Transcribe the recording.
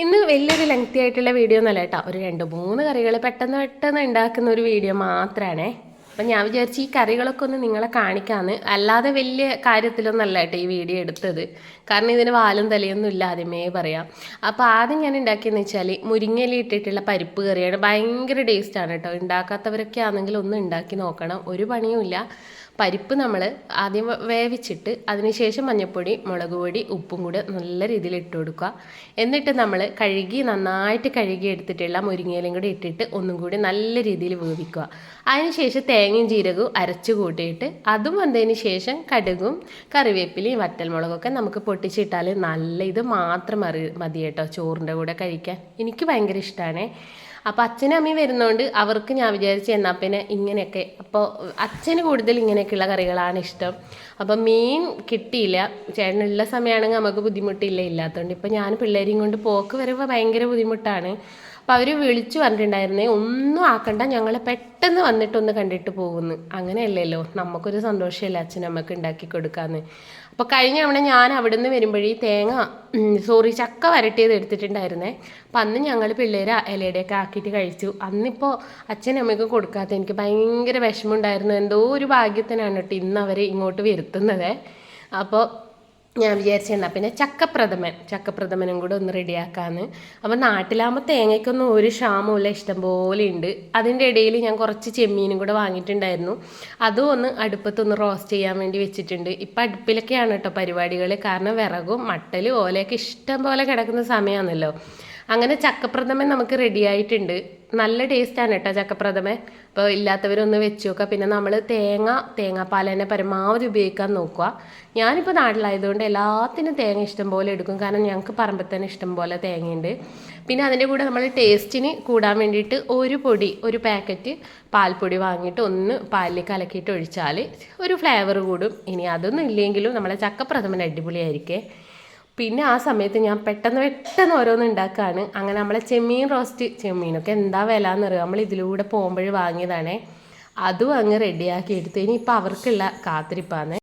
ഇന്ന് വലിയൊരു ലെങ്തി ആയിട്ടുള്ള വീഡിയോ ഒന്നല്ല കേട്ടോ. ഒരു 2-3 കറികൾ പെട്ടെന്ന് ഉണ്ടാക്കുന്ന ഒരു വീഡിയോ മാത്രമാണേ. അപ്പം ഞാൻ വിചാരിച്ചു ഈ കറികളൊക്കെ ഒന്ന് നിങ്ങളെ കാണിക്കാമെന്ന്. അല്ലാതെ വലിയ കാര്യത്തിലൊന്നല്ല കേട്ടോ ഈ വീഡിയോ എടുത്തത്. കാരണം ഇതിന് വാലും തലയൊന്നും ഇല്ല, ആദ്യമേ പറയാം. അപ്പോൾ ആദ്യം ഞാൻ ഉണ്ടാക്കിയെന്ന് വെച്ചാൽ മുരിങ്ങയില ഇട്ടിട്ടുള്ള പരിപ്പ് കറിയാണ്. ഭയങ്കര ടേസ്റ്റാണ് കേട്ടോ. ഉണ്ടാക്കാത്തവരൊക്കെ ആണെങ്കിൽ ഒന്ന് ഉണ്ടാക്കി നോക്കണം, ഒരു പണിയുമില്ല. പരിപ്പ് നമ്മൾ ആദ്യം വേവിച്ചിട്ട് അതിനുശേഷം മഞ്ഞൾപ്പൊടി, മുളക് പൊടി, ഉപ്പും കൂടെ നല്ല രീതിയിൽ ഇട്ട് കൊടുക്കുക. എന്നിട്ട് നമ്മൾ നന്നായിട്ട് കഴുകി എടുത്തിട്ടുള്ള മുരിങ്ങയിലയും കൂടി ഇട്ടിട്ട് ഒന്നും കൂടി നല്ല രീതിയിൽ വേവിക്കുക. അതിനുശേഷം തേങ്ങയും ജീരകവും അരച്ച് കൂട്ടിയിട്ട് അതും വന്നതിന് ശേഷം കടുകും കറിവേപ്പിലയും വറ്റൽമുളകൊക്കെ നമുക്ക് പൊട്ടിച്ചിട്ടാൽ നല്ല ഇത് മാത്രം മതി കേട്ടോ ചോറിൻ്റെ കൂടെ കഴിക്കാൻ. എനിക്ക് ഭയങ്കര ഇഷ്ടമാണ്. അപ്പോൾ അച്ഛനും അമ്മയും വരുന്നതുകൊണ്ട് അവർക്ക് ഞാൻ വിചാരിച്ചു എന്നാൽ പിന്നെ ഇങ്ങനെയൊക്കെ. അപ്പോൾ അച്ഛന് കൂടുതൽ ഇങ്ങനെയൊക്കെയുള്ള കറികളാണ് ഇഷ്ടം. അപ്പം മീൻ കിട്ടിയില്ല, ചേട്ടനുള്ള സമയമാണെങ്കിൽ നമുക്ക് ബുദ്ധിമുട്ടില്ല. ഇല്ലാത്തതുകൊണ്ട് ഇപ്പോൾ ഞാൻ പിള്ളേരെയും കൊണ്ട് പോക്ക് വരുമ്പോൾ ഭയങ്കര ബുദ്ധിമുട്ടാണ്. അപ്പോൾ അവർ വിളിച്ചു പറഞ്ഞിട്ടുണ്ടായിരുന്നേ ഒന്നും ആക്കണ്ട, ഞങ്ങൾ പെട്ടെന്ന് വന്നിട്ടൊന്ന് കണ്ടിട്ട് പോകുന്നു. അങ്ങനെയല്ലല്ലോ, നമുക്കൊരു സന്തോഷമല്ലേ അച്ഛനമ്മക്ക് ഉണ്ടാക്കി കൊടുക്കാമെന്ന്. അപ്പോൾ കഴിഞ്ഞ തവണ ഞാൻ അവിടെ നിന്ന് വരുമ്പോഴേ ചക്ക വരട്ടിയത് എടുത്തിട്ടുണ്ടായിരുന്നേ. അപ്പം അന്ന് ഞങ്ങൾ പിള്ളേർ ഇലയുടെയൊക്കെ ആക്കിയിട്ട് കഴിച്ചു. അന്നിപ്പോൾ അച്ഛനമ്മയ്ക്കും കൊടുക്കാത്ത എനിക്ക് ഭയങ്കര വിഷമമുണ്ടായിരുന്നു. എന്തോ ഒരു ഭാഗ്യത്തിനാണ് കേട്ടോ ഇന്ന് അവർ ഇങ്ങോട്ട് വരുത്തുന്നത്. അപ്പോൾ ഞാൻ വിചാരിച്ചെന്നാൽ പിന്നെ ചക്കപ്രഥമനും കൂടെ ഒന്ന് റെഡിയാക്കാമെന്ന്. അപ്പോൾ നാട്ടിലാകുമ്പോൾ തേങ്ങയ്ക്കൊന്നും ഒരു ക്ഷാമമില്ല, ഇഷ്ടംപോലെ ഉണ്ട്. അതിൻ്റെ ഇടയിൽ ഞാൻ കുറച്ച് ചെമ്മീനും കൂടെ വാങ്ങിയിട്ടുണ്ടായിരുന്നു. അതും ഒന്ന് അടുപ്പത്തൊന്ന് റോസ്റ്റ് ചെയ്യാൻ വേണ്ടി വെച്ചിട്ടുണ്ട്. ഇപ്പം അടുപ്പിലൊക്കെയാണ് കേട്ടോ പരിപാടികൾ. കാരണം വിറകും മട്ടലും ഓലയൊക്കെ ഇഷ്ടം പോലെ കിടക്കുന്ന സമയമാണല്ലോ. അങ്ങനെ ചക്കപ്രഥമൻ നമുക്ക് റെഡി ആയിട്ടുണ്ട്. നല്ല ടേസ്റ്റാണ് കേട്ടോ ചക്കപ്രഥമൻ. അപ്പോൾ ഇല്ലാത്തവരൊന്ന് വെച്ച് നോക്കുക. പിന്നെ നമ്മൾ തേങ്ങാപ്പാൽ തന്നെ പരമാവധി ഉപയോഗിക്കാൻ നോക്കുക. ഞാനിപ്പോൾ നാട്ടിലായതുകൊണ്ട് എല്ലാത്തിനും തേങ്ങ ഇഷ്ടം പോലെ എടുക്കും. കാരണം ഞങ്ങൾക്ക് പറമ്പിൽ തന്നെ ഇഷ്ടം പോലെ തേങ്ങയുണ്ട്. പിന്നെ അതിൻ്റെ കൂടെ നമ്മൾ ടേസ്റ്റിന് കൂടാൻ വേണ്ടിയിട്ട് ഒരു പാക്കറ്റ് പാൽപ്പൊടി വാങ്ങിയിട്ട് ഒന്ന് പാലിൽ കലക്കിയിട്ട് ഒഴിച്ചാൽ ഒരു ഫ്ലേവർ കൂടും. ഇനി അതൊന്നും ഇല്ലെങ്കിലും നമ്മളെ ചക്കപ്രഥമൻ അടിപൊളിയായിരിക്കും. പിന്നെ ആ സമയത്ത് ഞാൻ പെട്ടെന്ന് ഓരോന്ന് ഉണ്ടാക്കുകയാണ്. അങ്ങനെ നമ്മളെ ചെമ്മീനൊക്കെ എന്താ വില എന്നറിയാം. നമ്മൾ ഇതിലൂടെ പോകുമ്പോൾ വാങ്ങിയതാണേ. അതും അങ്ങ് റെഡിയാക്കി എടുത്തു. ഇനിയിപ്പോൾ അവർക്കുള്ള കാത്തിരിപ്പാണ്.